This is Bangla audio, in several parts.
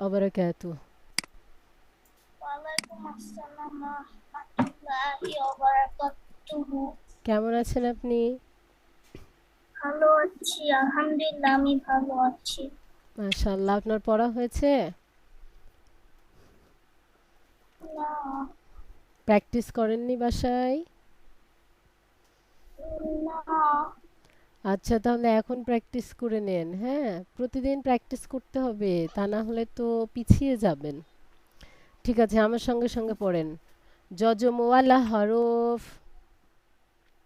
وبركاته. ওয়ালাইকুম আসসালাম ওয়া রাহমাতুল্লাহি ওয়া বারাকাতুহু। কেমন আছেন আপনি? ভালো আছি, আলহামদুলিল্লাহ আমি ভালো আছি। মাশাআল্লাহ। আপনার পড়া হয়েছে? না, প্র্যাকটিস করেননি বাসায়? না, আচ্ছা, তাহলে এখন প্র্যাকটিস করে নেন। হ্যাঁ, প্রতিদিন প্র্যাকটিস করতে হবে, তা না হলে তো পিছিয়ে যাবেন। ঠিক আছে, আমার সঙ্গে সঙ্গে পড়েন। যজমওয়ালা হরফ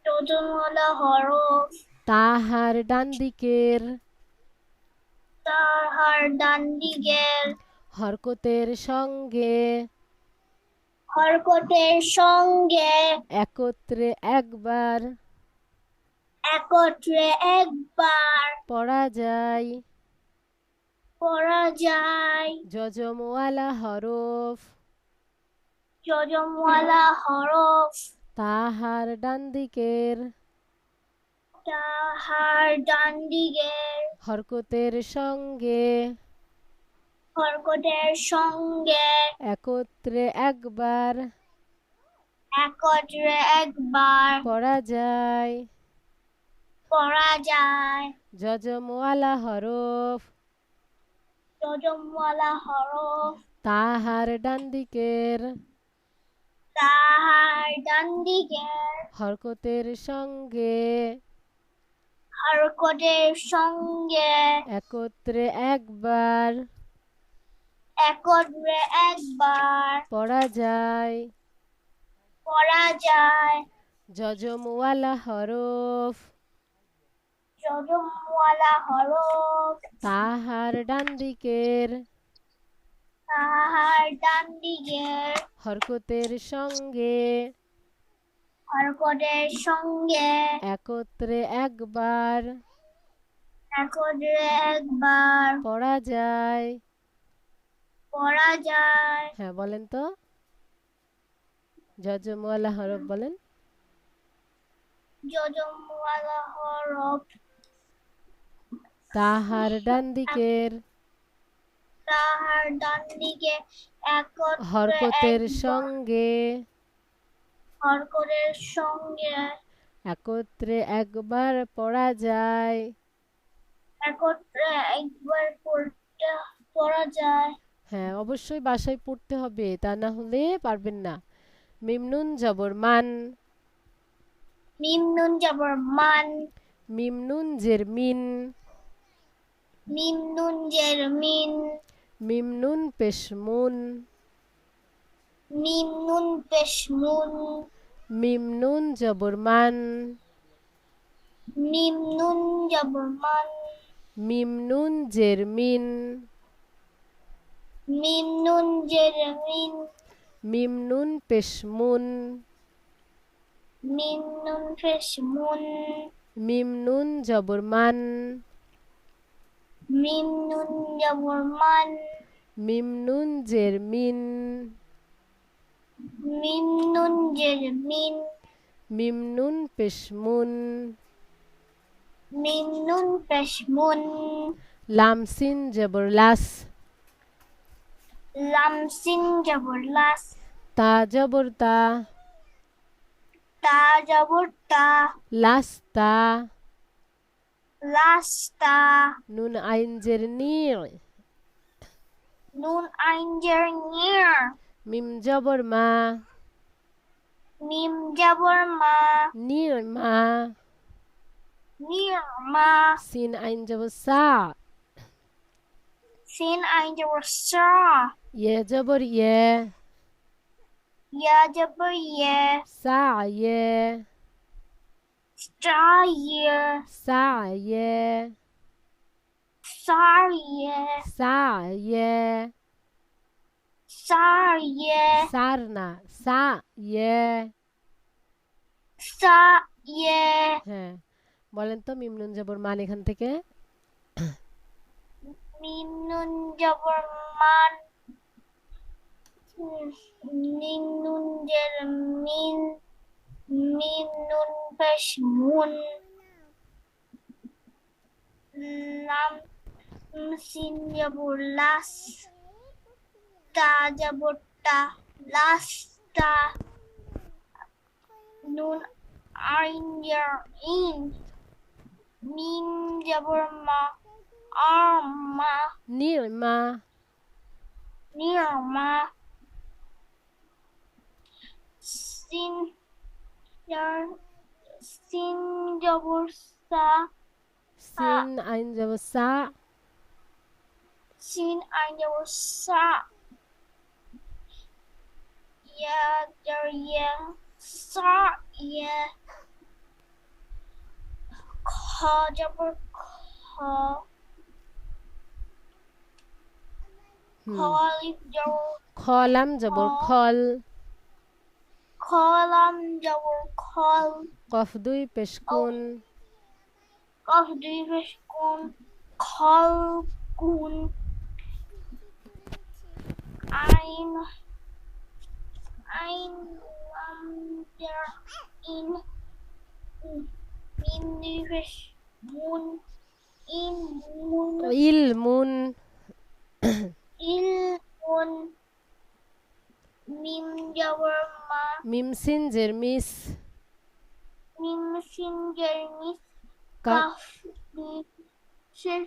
যোজনওয়ালা হরফ তাহার ডান দিকের তাহার ডান দিকের হরকতের সঙ্গে হরকতের সঙ্গে একত্রে একবার একত্রে একবার পড়া যায়। পড়া যায়। যজমওয়ালা হরফ যোজনওয়ালা হরফ তাহার ডান দিকের তাহার ডান দিকের হরকতের সঙ্গে হরকতের সঙ্গে একত্রে একবার একত্রে একবার পড়া যায়। পড়া যায়। যজমওয়ালা হরফ যোজনওয়ালা হরফ তাহার ডান দিকের তাহার ডান দিকের হরকতের সঙ্গে হরকতের সঙ্গে একত্রে একবার একত্রে একবার পড়া যায়। পড়া যায়। যজমওয়ালা হরফ যোজনওয়ালা হরফ তাহার ডান দিকের তাহার ডান দিকের হরকতের সঙ্গে হরকতের সঙ্গে একত্রে একবার একত্রে একবার পড়া যায়। পড়া যায়। হ্যাঁ, বলেন তো। যজমওয়ালা হরফ বলেন। যোজনওয়ালা হরফ তাহার ডান দিকের তাহার ডান দিকে একত্রে হরকতের একবার সঙ্গে হরকতের সঙ্গে একত্রে একবার পড়া যায়। একত্রে একবার পড়া যায়। হ্যাঁ, অবশ্যই বাসায় পড়তে হবে, তা না হলে পারবেন না। মিম নুন জবর মান, মিম নুন জবর মান, মিম নুন জের মিন, মিম নুন জের মিন, মিম নুন পেশ মুন, মিম নুন পেশ মুন, মিম নুন জবর মান, মিম নুন জবর মান, মিম নুন জের মিন, মিম নুন জের মিন, মিম নুন পেশ মুন, মিম নুন পেশ মুন, মিম নুন জবর মান, মিম নুন জবর মান, মিম নুন জের মিন, মিম নুন জের মিন, মিম নুন পেশ মুন, মিম নুন পেশ মুন, লাম সিন জবর লাস, লাম সিন জবর লাস, তা জবর তা, তা জবর তা, লাস্তা, লাস্তা, নুন আইন জের নি, নুন আইন জের নির, মিম জবর মা, মিম জবর মা, নিরমা, নিরমা, সিন আইন জবর সা, সিন আইন জবর সা, ইয়ে জবর ইয়ে, ইয়া জবর ইয়ে, সা ইয়ে, স্টা ইয়ে, সা ইয়ে, সার ইয়ে, সা ইয়ে, সার ইয়ে, সার না, সা ইয়ে। সা ইয়ে, হ্যাঁ, বলেন তো মিম নুন জবর মান এখান থেকে। মিম নুন জবর মান, মিম নুন জের মিন, মিম নুন পেশ মুন, লাম সিন জবর লাস, তা জবর তা লাস্তা নুন আইন ইয়ার ইন মিম জবর মা আমা নি'মা নিয়মা সিন ইয়ার সিন জবর সা সিন আইন জবর সা সিন আইন জবর সা ইয়া জবর ইয়া সা ইয়া খ জবর খ খলিফ জবর খলাম জবর খল খলাম জবর খল কফ দুই পেশ কুন কফ দুই পেশ কুন খল কুন আইন আইন লাম জার ইন মিম দুই পেশ মুন ইন মুন ইলমুন ইল মুন মিম জবর মা মিম সিন জের মিস মিম সিন জার মিস কাফ কাফ দুই শেষ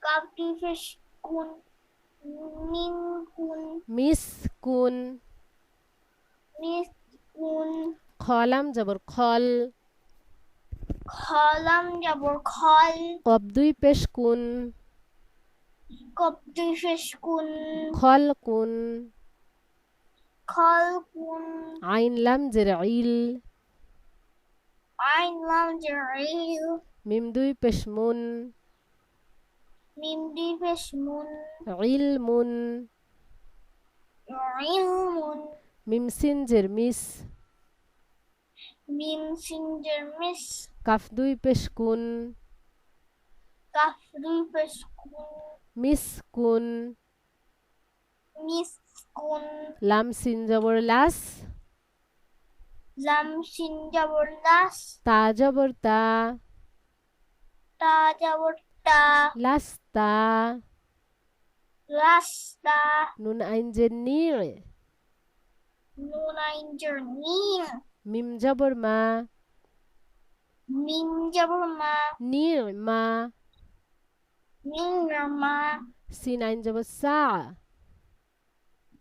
কাফ দুই পেশ কুন মিন কুন মিস কুন মিস কুন খলাম জবর খল খলাম জবর খল কফ দুই পেশ কুন কফ দুই পেশ কুন খল কুন খল কুন আইন লাম জের ইল আইন লাম জার ইল মিম দুই পেশ মুন মিম দুই পেশ মুন ইলমুন ইলমুন মিম সিন জের মিস মিম সিন জার মিস কাফ দুই পেশ কুন কাফ দুই পেশ কুন মিস কুন মিস কুন লাম সিন জবর লাস লাম সিন জবর লাস তা জবর তা তা জবর তা লাস্তা লাস্তা নুন আইন জের নি নুন আইন জার নিম মিম জবর মা মিম জবর মা নি'মা নিয়মা সিন আইন জবর সা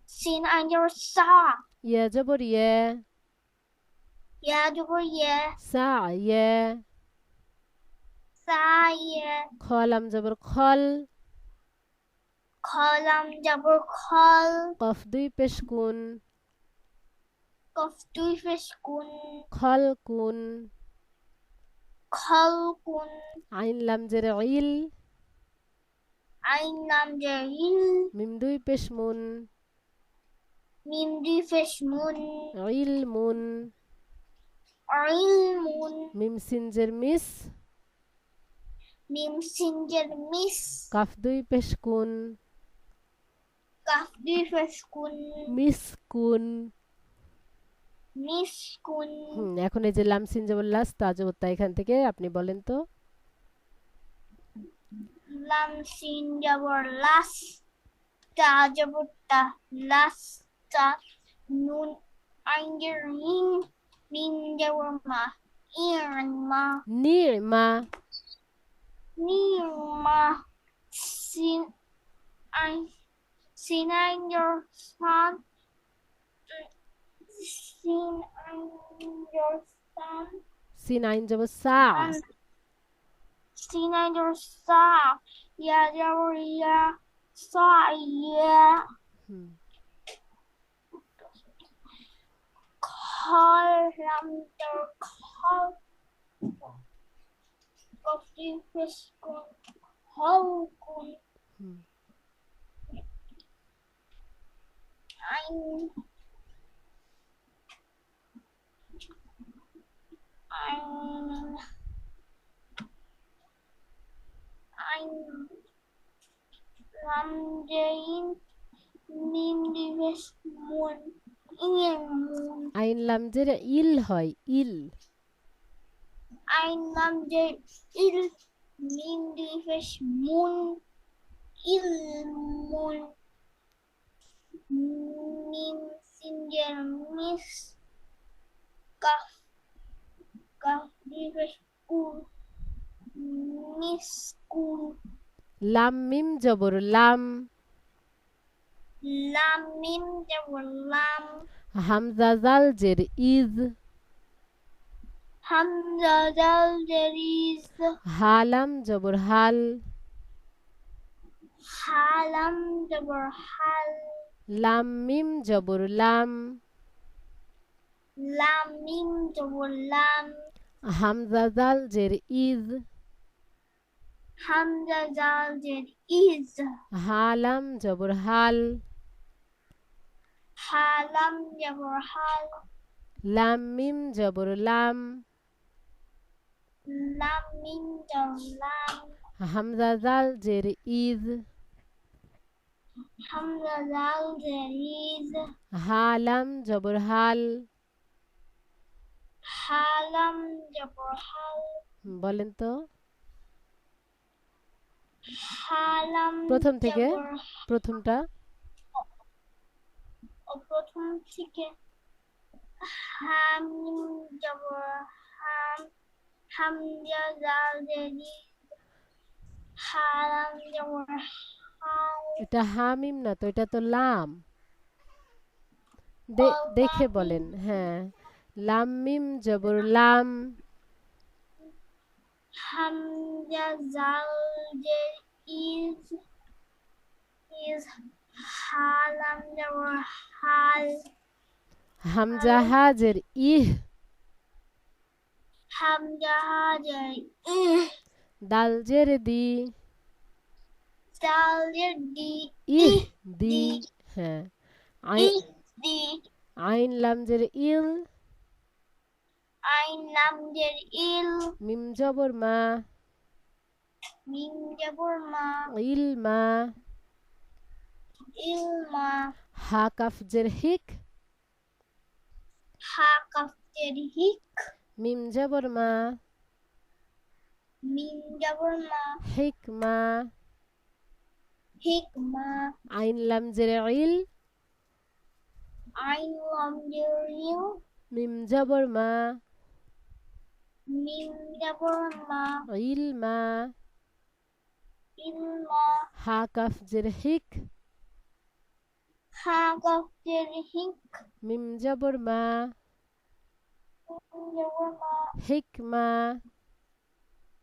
সিন আইন জবর সা ইয়া জবর ইয়া ইয়া জবর ইয়া সা ইয়া সা ইয়া খলাম জবর খল খলাম জবর খল কফ দুই পেশ কুন কফ দুই পেশ কুন খল কুন খল কুন আইন লাম জের ইল আইন লাম জার ইল মিম দুই পেশ মুন মিম দুই পেশ মুন ইলমুন ইলমুন মিম সিন জের মিস মিম সিন জার মিস কাফ দুই পেশ কুন কাফ দুই পেশ কুন মিস কুন মিস কুন এখন এই যে লাম সিন জবর লাস তা জবর তা এখান থেকে আপনি বলেন তো লাম সিন জবর লাস তা জবর তা লাস তা নুন আইন জার ইন মিম জবর মা ইরমা নি'মা নিয়মা সিন আইন জার সান সিন আইন জার সান সিন আইন জবর সা সিন আইন জার সা ইয়া জবর ইয়া সা ইয়া খল লাম জার খল কফ দুই পেশ কুন খল কুন আইন আইন আইন লাম জাইন মিম দুই পেশ মুন ইলমুন আইন লাম জের ইল হয় ইল আইন লাম জার ইল মিম দুই পেশ মুন ইলমুন মিম সিনজের মিস, কাফ কাফ দীর্ঘ কুল, মিসকুল। লাম মিম জবর লাম, লাম মিম জবর লাম, হামজা জাল জের ইজ, হামজা জাল জেরিজ, হালাম জবর হাল, হালাম জবর হাল, লাম মিম জবর লাম, লাম মিম জবর লাম, হামজা জাল জের ইজ, হামজা জাল জের ইজ, হালাম জবর হাল, হালাম জবর হাল, লাম মিম জবর লাম, লাম মিম জবর লাম, হামজা জাল জের ইজ, হামজা জাল জের ইজ, হালাম জবর হাল। হালাম জবর হাল, বলেন তো হালাম প্রথম থেকে, জবর প্রথমটা। প্রথম থেকে হাম জবর হাম, হামজা জাল জের ইজ, হালাম জবর হাল, এটা হামিম না তো, এটা তো লাম। দেখে লাম বলেন। হ্যাঁ, লাম মিম জবর লাম, হামজা জাল জের ইজ, ইজ হালাম জবর হাল, হামজা হাজের ইহ, হামজা হাজের ইহ, দাল জের দি, জাল জের ডি, ইহ ইহ দি। দি, হ্যাঁ, ইহ দি, আইন লাম জের ইল, আইন লাম জের ইল, মিম জবর মা, মিম জবর মা, ইল মা, ইলমা, হা কাফ জের হিক, হা কাফ জের হিক, মিম জবর মা, মিম জবর মা, হিক মা, হিকমা, আইন লাম জের ইল, আইন লাম জের ইল, মিম জবর মা, মিম জবর মা, ইল মা, ইলমা, হা কাফ জের হিক, হা কাফ জের হিক, মিম জবর মা, মিম জবর মা, হিক মা,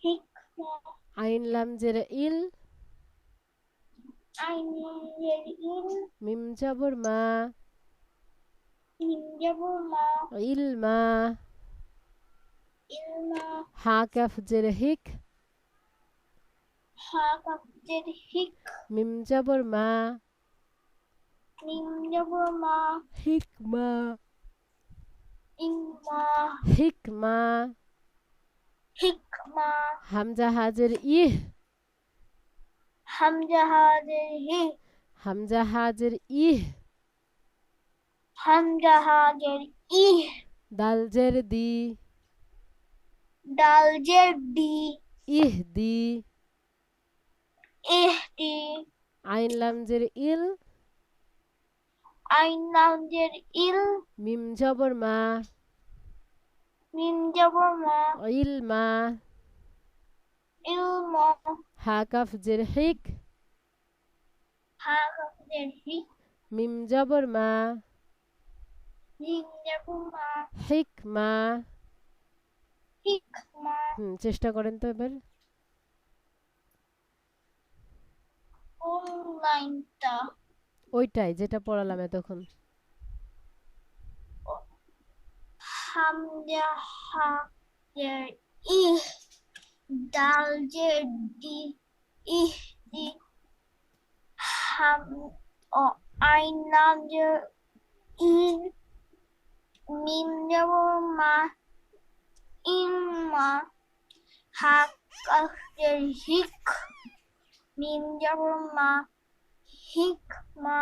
হিকমা, আইন লাম জের ইল, আইন লাম জের ইল, মিম জবর মা, মিম জবর মা, ইল মা, ইলমা, হা কাফ জের হিক, হা কাফ জের হিক, মিম জবর মা, মিম জবর মা, হিক মা, ইলমা, হিক মা, হিকমা, হামজা হাজের ইহ, হামজা হাজের হি, হামজা হাজের ইহ, হামজা হাজের ইহ, দাল জের দি, ডাল জের ডি, ইহ দি, ইহদি, আইন লাম জের ইল, আইন লাম জের ইল, মিম জবর মা, মিম জবর মা, ইল মা, ইলমা, হা কাফ জের হিক, হা কাফ জের হিক, মিম জবর মা, মিম জবর মা, হিক মা। হিকমা। চেষ্টা করেন তো এবার। কোন লাইনটা? ওইটাই যেটা পড়ালাম এতক্ষণ। হামজা হা জের ইহ, ডাল জের ডি, ইহদি, হাম ও আইন লাম জের ইল, মিম জবর মা, ইলমা, হা কাফ জের হিক, মিম জবর মা, হিকমা।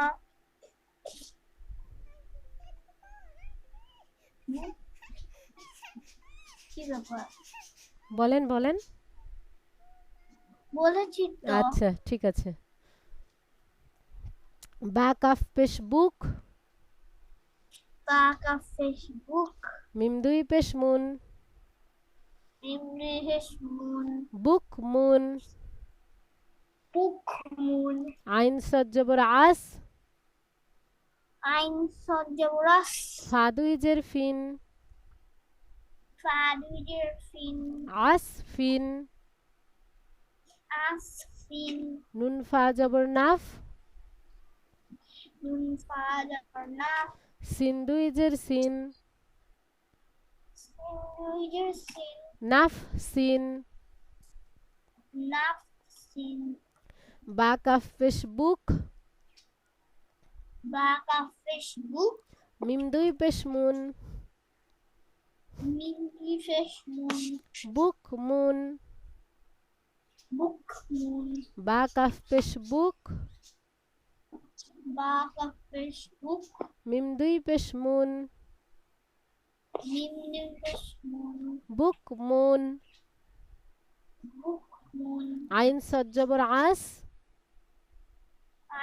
কি ব্যাপার? বলেন বলেন। বলেছি তো। আচ্ছা ঠিক আছে। বা কাফ পেশ বুক, Ba kaf fish book. মিম দুই পেশ মুন, Mimri fish moon. বুক মুন, Book moon. আইন সদ জবর আস, Ein sodjaras. ফা দুই জের ফিন, Fadujer fin. আস ফিন, As fin. নুন ফা জবর নাফ, Nun fadarna. সিন দুই জের সিন, Sindujer sin. নাফ সিন, Naf sin. বা কাফ পেশ বুক, Ba kaf fish book. মিম দুই পেশ মুন, Mimri fish moon. বুক মুন, Book moon. বা কাফ পেশ বুক, Ba kaf fish book. মিম দুই পেশ মুন, Mimri fish moon. বুক মুন, Book moon. আইন সদ জবর আস,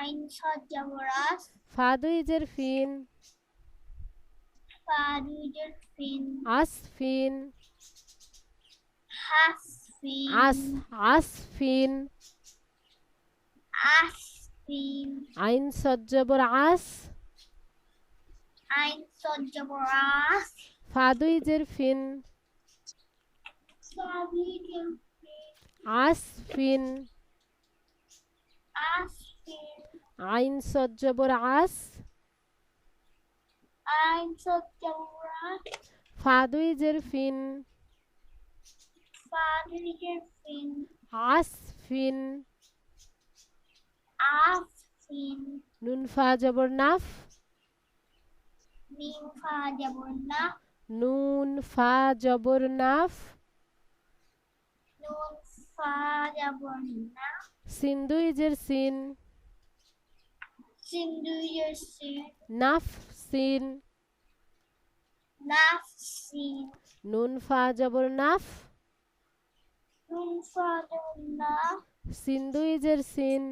Ein sodjaras. ফা দুই জের ফিন, Fadujer fin. Us fin, Has fin. Us us fin, As fin. আইন সদ জবর আস, Ein sodjaras. ফা দুই জের ফিন, Fadujer fin. আস ফিন, As fin. আইন সদ জবর আস, Ein sodjaras. ফা দুই জের ফিন, Fadujer fin. আস ফিন, As fin. নুন ফা জবর নাফ, Mim fadarna. নুন ফা জবর নাফ, Nun fadarna. সিন দুই জের সিন, Sindujer sin. নাফ সিন, Naf sin. নুন ফা জবর নাফ, Nun fadarna. সিন দুই জের সিন,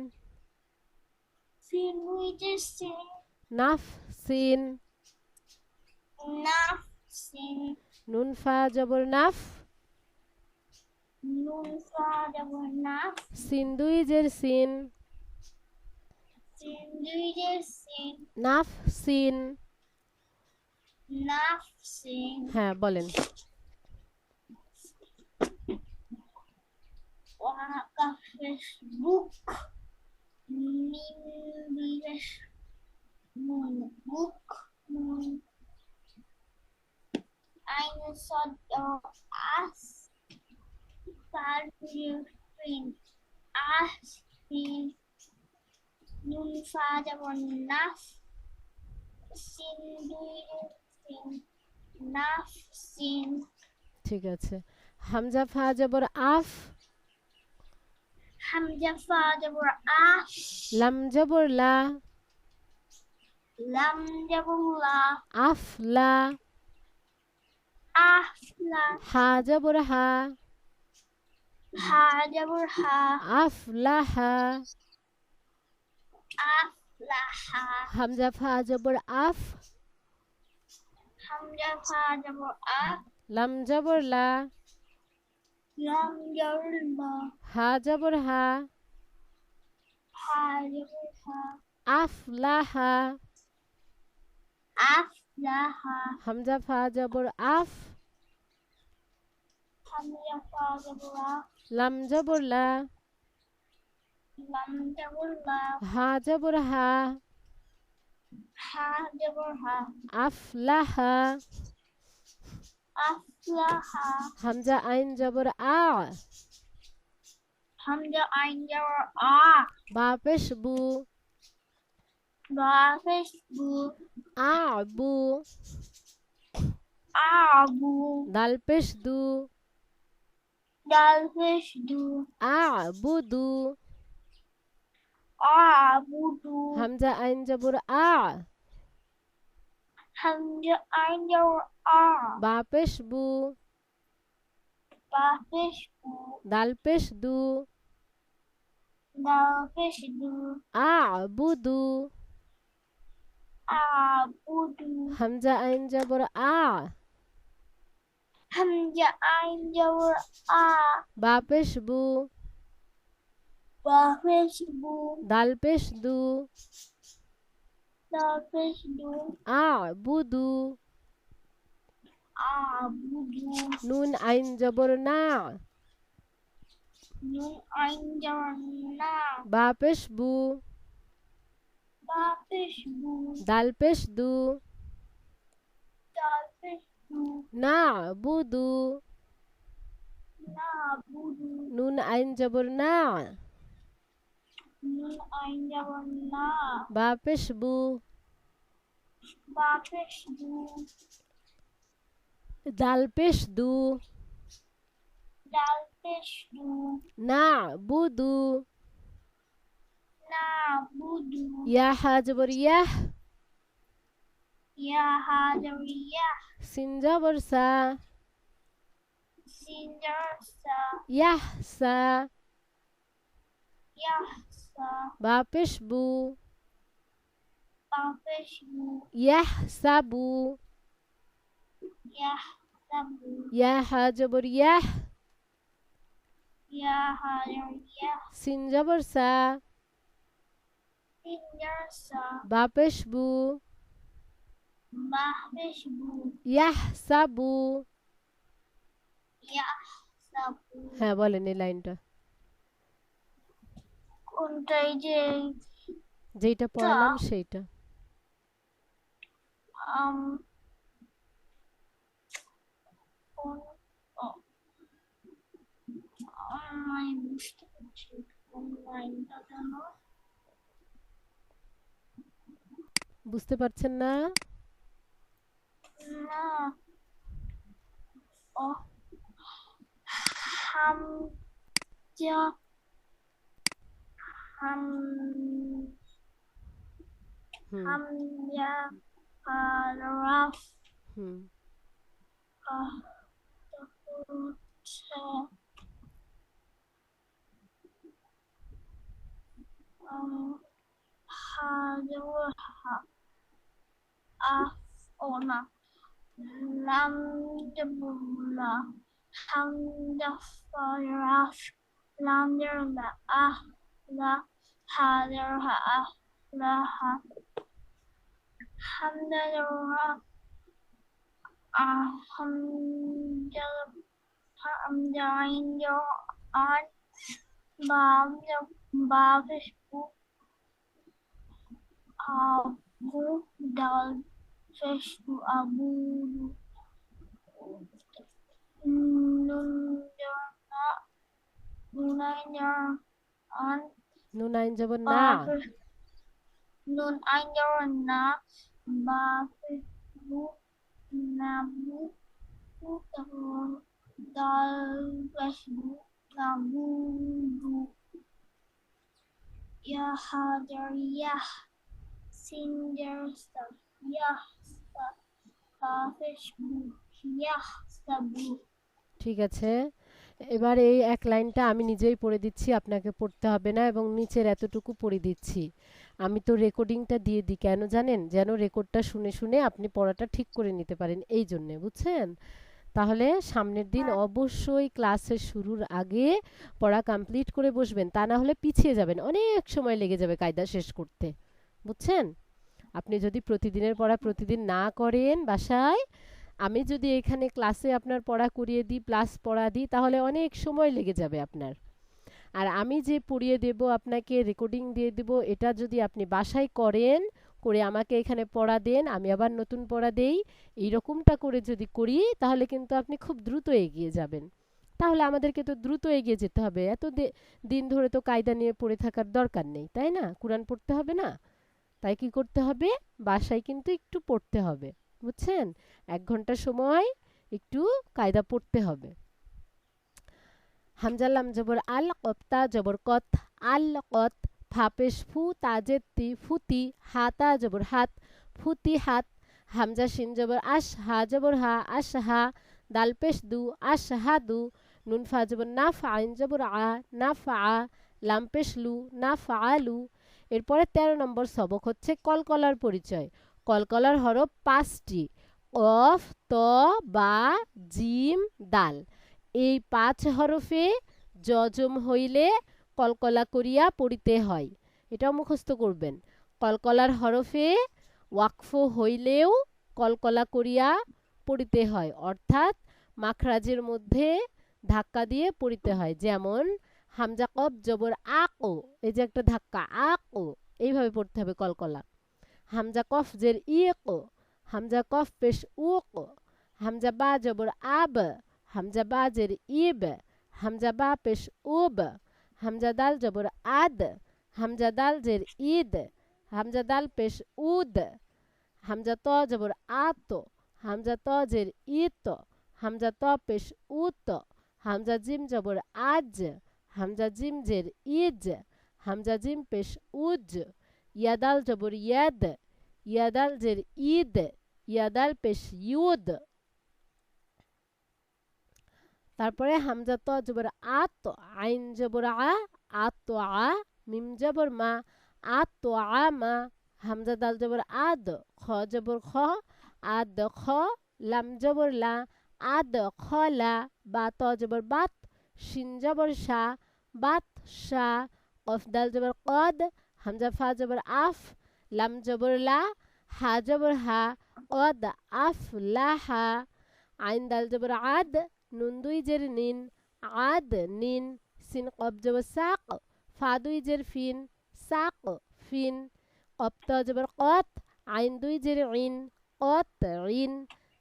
Sindujer sin. নাফ সিন, Naf sin. নুন ফা জবর নাফ, Nun fadarna. সিন দুই জের সিন, Sindujer sin. নাফ সিন। Naf sin. হ্যাঁ বলেন। Wakaf fish book. Mimri fish moon. Book moon. Ein sodjaras. Fadujer fin. As fin. Nun fadarna. Sindujer sin. Naf sin. ঠিক আছে। হামজা ফা জবর আফ, Hamza father ash. লাম জবর লা, Lam jabula. আফ লা, Afla. হা জবর হা, Ha jabur ha. আফ লা হা, Aflaha. হামজা ফা জবর আফ, Hamza father af. লাম জবর লা, Lam jabur la. হা জবর হা, Ha jabur ha. আফ লা হা, Aflaha. হামজা ফা জবর আফ, Hamza father af. লাম জবর লা, Lam jabur la. হা জবর হা, Ha jabur ha. আফ লা হা, Aflaha. হামজা আইন জবর আ, Hamza ein jabur a. বা পেশ বু, Ba fish bu. আ বু, Abu. দাল পেশ দু, Dal fish do. আ বু দু, Abudu. হামজা আইন জবর আ, Hamza ein jabur a. বা পেশ বু, Ba fish bu. দাল পেশ দু, Dal fish do. আ বু দু, a'budu. হামজা আইন জবর আ, Hamza ain jawar a. বা পেশ বু, Ba pesh bu. দাল পেশ দু, Da pesh du. আ বুদু, A'budu. নুন আইন জবর না, Nun ain jawar na. বা পেশ বু, Ba pesh bu. দাল পেশ দু, Da pesh du. না বুদু, Na'budu. নুন আইন জবর না, Nun ain jawar na. বা পেশ বু, Ba pesh bu. দাল পেশ দু, Dal pesh du. না বুদু, Na'budu. ইয়া হা জবর ইয়াহ, Ya ha jawar ya. সিন জবর সা, Sin jawar sa. ইয়াহ সা, Yahsa. বা পেশ বু, Ba pesh bu. ইয়াহ সাবু, Yahsabu. ইয়া হা জবর ইয়াহ, Ya ha jawar ya. সিন জবর সা, Sin jawar sa. বা পেশ বু, Ba pesh bu. ইয়াহ সাবু। Yahsabu. হ্যাঁ বলেন এই লাইনটা, কোনটা? এই যে যেইটা পড়ালাম সেইটা। আম কোন ও, আমি বুঝতে পারছি না কোন লাইনটা যেন। বুঝতে পারছেন না? না। ও হামজা হাম হুম হামজা রাফ হুম হচ্ছে হা আফ ও না লাম জাবুলা হামজা রাফ লাম জাবুলা আহ লা হাজার হা আহ লা হা হামজা রাফ হামজা হামজা আইন আন বা ফেসবুক আবু ডাল ফেসবুক আবু নুন জানা নুনাইন আন নুন আইন জবর বা না, nun ain na ba fেসবুক nabu dal fেসবুক nabudu ya hajar yah sinjar yah ba fেসবুক yah sabu। ঠিক আছে। এবার এই এক লাইনটা আমি নিজেই পড়ে দিচ্ছি, আপনাকে পড়তে হবে না, এবং নিচের এতটুকু পড়ে দিচ্ছি। আমি তো রেকর্ডিংটা দিয়ে দিই কেন জানেন? যেন রেকর্ডটা শুনে শুনে আপনি পড়াটা ঠিক করে নিতে পারেন, এই জন্যে, বুঝছেন? তাহলে সামনের দিন অবশ্যই ক্লাসের শুরুর আগে পড়া কমপ্লিট করে বসবেন, তা না হলে পিছিয়ে যাবেন, অনেক সময় লেগে যাবে কায়দা শেষ করতে, বুঝছেন? আপনি যদি প্রতিদিনের পড়া প্রতিদিন না করেন বাসায়, আমি যদি এখানে ক্লাসে আপনার পড়া করিয়ে দিই প্লাস পড়া দিই, তাহলে অনেক সময় লেগে যাবে আপনার। আর আমি যে পড়িয়ে দেব আপনাকে, রেকর্ডিং দিয়ে দেব, এটা যদি আপনি বাসায় করেন, করে আমাকে এখানে পড়া দেন, আমি আবার নতুন পড়া দেই, এইরকমটা করে যদি করি, তাহলে কিন্তু আপনি খুব দ্রুত এগিয়ে যাবেন। তাহলে আমাদেরকে তো দ্রুত এগিয়ে যেতে হবে, এত দিন ধরে তো কায়দা নিয়ে পড়ে থাকার দরকার নেই, তাই না? কোরআন পড়তে হবে না? তাই কি করতে হবে? বাসায় কিন্তু একটু পড়তে হবে, বুঝছেন? 1 ঘন্টা সময় একটু কায়দা পড়তে হবে। হামজা লাম জবর আল, কপ্তা জবর কত, আল কত, ফা পেশ ফু, তাজের তি, ফুতি, হাতা জবর হাত, ফুতি হাত, হামজা শিন জবর আশ, হা জবর হা, আশ হা, দাল পেশ দু, আশ হা দু, নুন ফা জবর নাফ, আইন জবর আ, নাফ আ, লাম পেশ লু, নাফ আলু। এরপরে 13 নম্বর সবক হচ্ছে কলকলার পরিচয়। ক কলকলার হরফ 5টি, কফ, ত, বা, জিম, দাল। এই 5 হরফে যজম হইলে কলকলা করিয়া পড়িতে হয়। এটাও মুখস্থ করবেন। কলকলার হরফে ওয়াকফ হইলেও কলকলা করিয়া পড়িতে হয়, অর্থাৎ মাখরাজের মধ্যে ধাক্কা দিয়ে পড়িতে হয়। যেমন হামজা কফ জবর আকো, এই যে একটা ধাক্কা, আকো, এইভাবে পড়তে হবে কলকলা। হামজা কফ জের ইক, হামজা কফ পেশ উক, হামজা বা জবর আব, হামজা বা জের ইব, হামজা বা পেশ উব, হামজা দাল জবর আদ, হামজা দাল জের ঈদ, হামজা দাল পেশ উদ, হামজা ত জবর আত, হামজা ত জের ইত, হামজা ত পেশ উত, হামজা জিম জবর আজ, হামজা জিম জের ইজ, হামজা জিম পেশ উজ, ইয়াদাল জবর ইয়াদ, ইয়াদাল জের ঈদ, ইয়াদাল পেশ ইউদ। তারপরে হামজা ত জবর আত, আইন জবর আ, আত আ, মিম জবর মা, আত আ মা, হামজা দাল জবর আদ, খ জবর খ, আদ খ, লাম জবর লা, আদ খ লা, বা ত জবর বাত, শিন জবর শা, বাত শা, কফ দাল জবর কদ, হামজা ফা জবর আফ, লাম জবর লা, হা জবর হা, কদ আফ লা হা, আইন দাল জবর আদ, নুন দুই জের নিন, আদ নিন, সিন কব জবর সাক, ফা দুই জের ফিন, সাক ফিন, কপ ত জবর কত, আইন দুই জের ইন, কত ইন,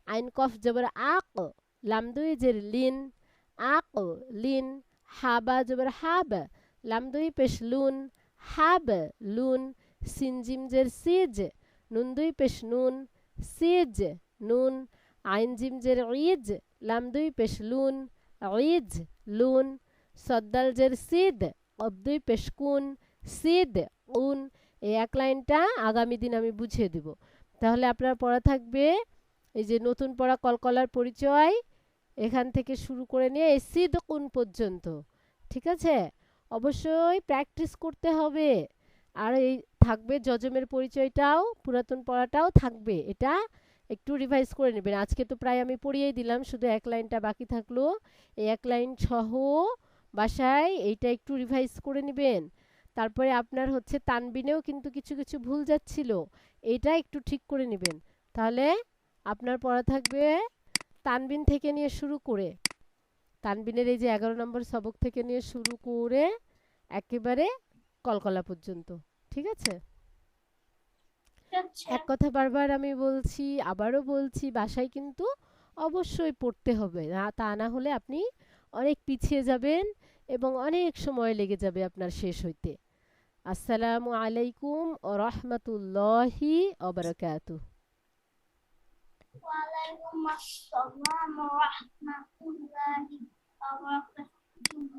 আইন কফ জবর আক, লাম দুই জের লিন, আক লিন, হাবা জবর হাব, লাম দুই পেশ লুন, হাব লুন, সিন জিম জের সিজ, নুন দুই পেশ নুন, সিজ নুন, আইন জিম জের ইজ, লাম দুই পেশ লুন, ইজ লুন, সদ্দাল জের সিদ, কব দুই পেশ কুন, সিদ উন। এই এক লাইনটা আগামী দিন আমি বুঝিয়ে দিব। তাহলে আপনার পড়া থাকবে এই যে নতুন পড়া কলকলার পরিচয়, এখান থেকে শুরু করে নিয়ে এই সিদ কুন পর্যন্ত। ঠিক আছে, অবশ্যই প্র্যাকটিস করতে হবে। আর এই থাকবে যজমের পরিচয়টাও, পুরাতন পড়াটাও থাকবে, এটা একটু রিভাইজ করে নেবেন। আজকে তো প্রায় আমি পড়িয়েই দিলাম, শুধু এক লাইনটা বাকি থাকলো। এই এক লাইন সহ বাসায় এইটা একটু রিভাইজ করে নেবেন। তারপরে আপনার হচ্ছে তানবিনেও কিন্তু কিছু কিছু ভুল যাচ্ছিল, এটা একটু ঠিক করে নেবেন। তাহলে আপনার পড়া থাকবে তানবিন থেকে নিয়ে শুরু করে, তানবিনের এই যে 11 নম্বর সবক থেকে নিয়ে শুরু করে একেবারে কলকলা পর্যন্ত। ঠিক আছে, আচ্ছা। এক কথা বারবার আমি বলছি, আবারও বলছি, বাসায় কিন্তু অবশ্যই পড়তে হবে, তা না হলে আপনি অনেক পিছিয়ে যাবেন এবং অনেক সময় লেগে যাবে আপনার শেষ হইতে। আসসালামু আলাইকুম ও রহমতুল্লাহি অবরাকাতুহ। ওয়ালাইকুম আসসালাম ওয়া রাহমাতুল্লাহি ওয়া বারাকাতুহু।